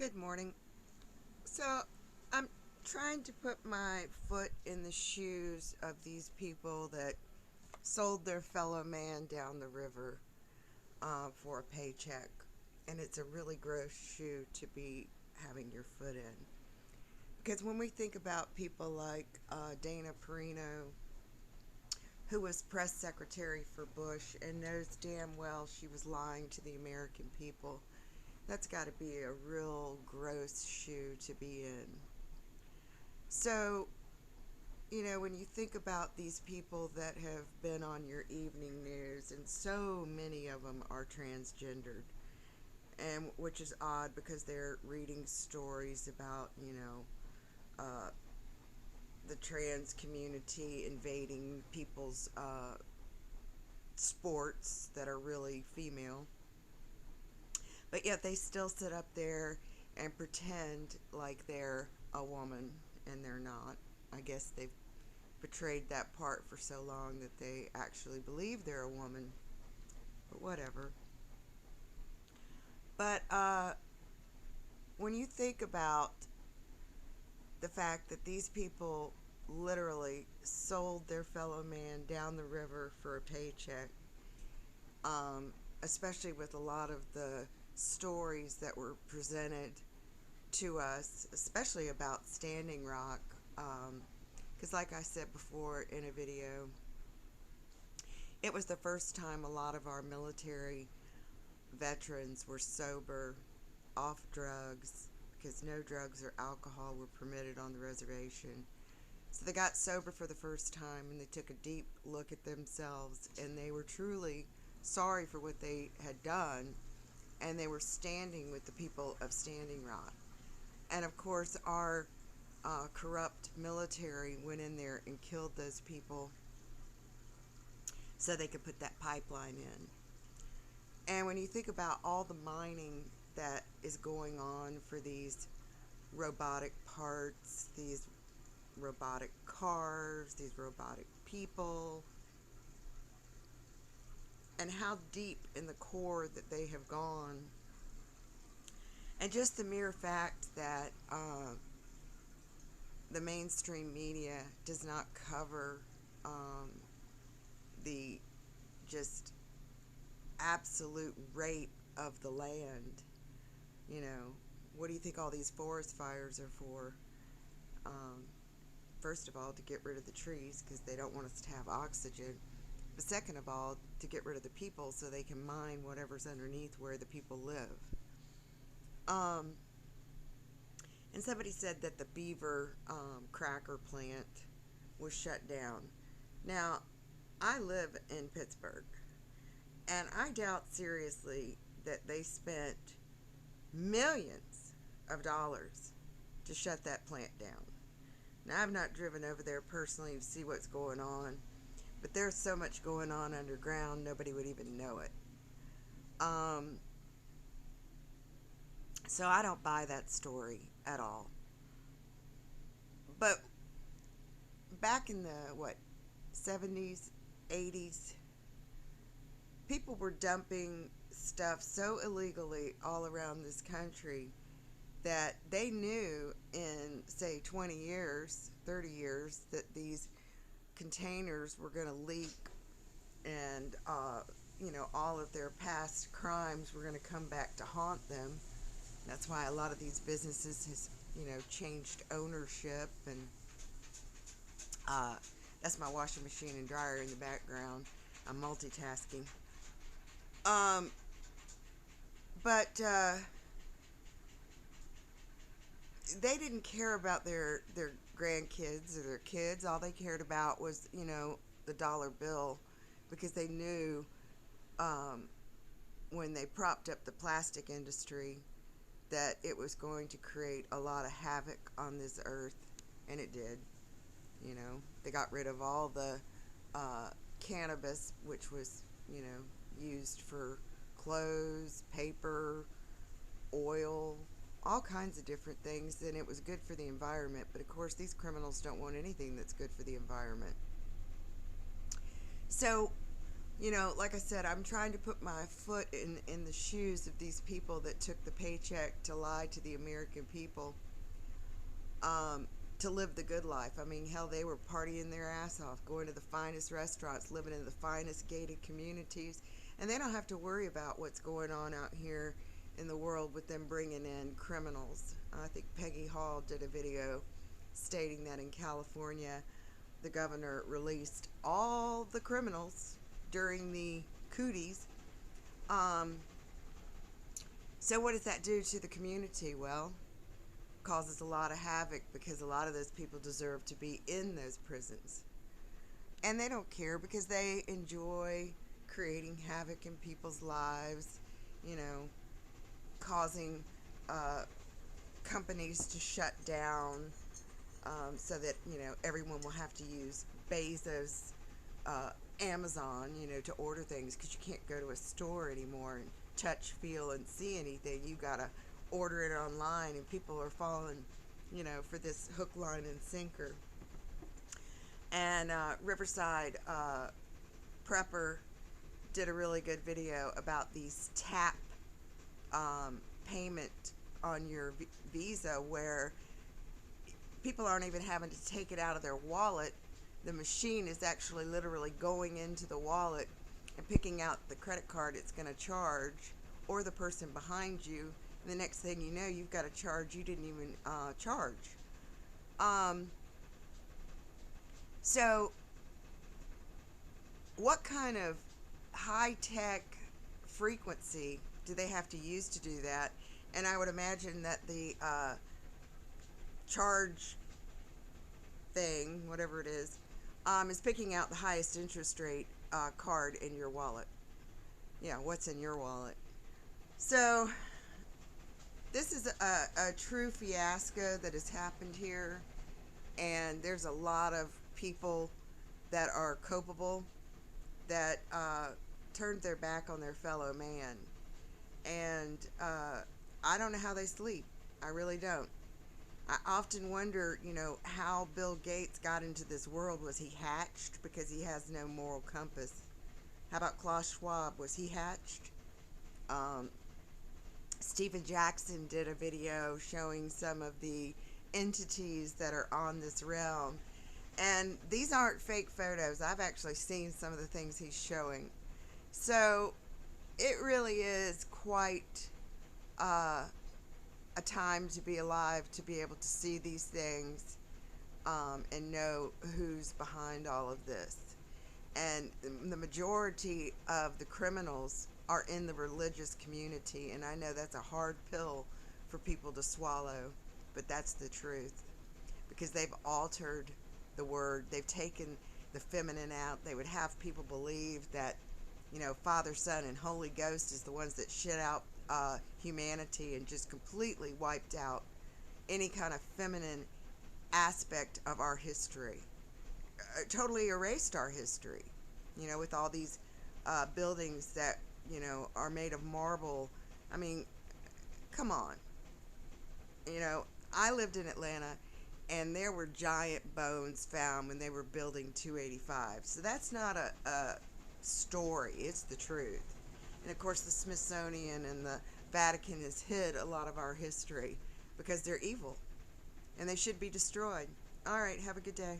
Good morning. So, I'm trying to put my foot in the shoes of these people that sold their fellow man down the river for a paycheck. And it's a really gross shoe to be having your foot in. Because when we think about people like Dana Perino, who was press secretary for Bush and knows damn well she was lying to the American people, that's got to be a real gross shoe to be in. So, when you think about these people that have been on your evening news, and so many of them are transgendered, and which is odd because they're reading stories about, uh, the trans community invading people's sports that are really female. But yet they still sit up there and pretend like they're a woman and they're not. I guess they've portrayed that part for so long that they actually believe they're a woman. But whatever. But when you think about the fact that these people literally sold their fellow man down the river for a paycheck, especially with a lot of the stories that were presented to us, especially about Standing Rock. Because, like I said before in a video, it was the first time a lot of our military veterans were sober, off drugs, because no drugs or alcohol were permitted on the reservation. So they got sober for the first time and they took a deep look at themselves and they were truly sorry for what they had done, and they were standing with the people of Standing Rock. And of course, our corrupt military went in there and killed those people so they could put that pipeline in. And when you think about all the mining that is going on for these robotic parts, these robotic cars, these robotic people, and how deep in the core that they have gone, and just the mere fact that the mainstream media does not cover the just absolute rape of the land. You know, what do you think all these forest fires are for? Um, First of all, to get rid of the trees because they don't want us to have oxygen. But second of all, to get rid of the people so they can mine whatever's underneath where the people live. Um, and somebody said that the Beaver cracker plant was shut down. Now, I live in Pittsburgh, and I doubt seriously that they spent millions of dollars to shut that plant down. Now, I've not driven over there personally to see what's going on, but there's so much going on underground, nobody would even know it. Um, so I don't buy that story at all. But back in the, 70s, 80s, people were dumping stuff so illegally all around this country that they knew in, say, 20 years, 30 years, that these containers were going to leak, and, all of their past crimes were going to come back to haunt them. That's why a lot of these businesses has, changed ownership, and uh, that's my washing machine and dryer in the background. I'm multitasking. Um, but they didn't care about their grandkids or their kids. All they cared about was, the dollar bill, because they knew, um, when they propped up the plastic industry, that it was going to create a lot of havoc on this earth, and it did. They got rid of all the cannabis, which was, used for clothes, paper, oil, all kinds of different things, and it was good for the environment. But of course, these criminals don't want anything that's good for the environment. So, Like I said, I'm trying to put my foot in the shoes of these people that took the paycheck to lie to the American people, um, to live the good life. I mean, hell, they were partying their ass off, going to the finest restaurants, living in the finest gated communities, and they don't have to worry about what's going on out here in the world with them bringing in criminals. I think Peggy Hall did a video stating that in California, the governor released all the criminals during the cooties. Um, so what does that do to the community? Well, causes a lot of havoc because a lot of those people deserve to be in those prisons. And they don't care because they enjoy creating havoc in people's lives, you know, causing uh, companies to shut down, so that, everyone will have to use Bezos, uh, Amazon, to order things because you can't go to a store anymore and touch, feel, and see anything. You gotta order it online, and people are falling, for this hook, line, and sinker. And Riverside Prepper did a really good video about these tap payment on your Visa, where people aren't even having to take it out of their wallet. The machine is actually literally going into the wallet and picking out the credit card it's going to charge, or the person behind you. And the next thing you know, you've got a charge you didn't even charge. Um, so, what kind of high-tech frequency do they have to use to do that? And I would imagine that the charge thing, whatever it is picking out the highest interest rate card in your wallet. Yeah, what's in your wallet? So, this is a true fiasco that has happened here, and there's a lot of people that are culpable that turned their back on their fellow man. And I don't know how they sleep. I really don't. I often wonder, how Bill Gates got into this world. Was he hatched? Because he has no moral compass. How about Klaus Schwab? Was he hatched? Stephen Jackson did a video showing some of the entities that are on this realm. And these aren't fake photos. I've actually seen some of the things he's showing. So it really is quite a time to be alive, to be able to see these things, and know who's behind all of this. And the majority of the criminals are in the religious community, and I know that's a hard pill for people to swallow, but that's the truth, because they've altered the word. They've taken the feminine out. They would have people believe that, Father, Son, and Holy Ghost is the ones that shit out humanity and just completely wiped out any kind of feminine aspect of our history. Totally erased our history, with all these buildings that, are made of marble. I mean, come on. I lived in Atlanta, and there were giant bones found when they were building 285. So that's not a story, it's the truth. And of course, the Smithsonian and the Vatican has hid a lot of our history because they're evil and they should be destroyed. All right, have a good day.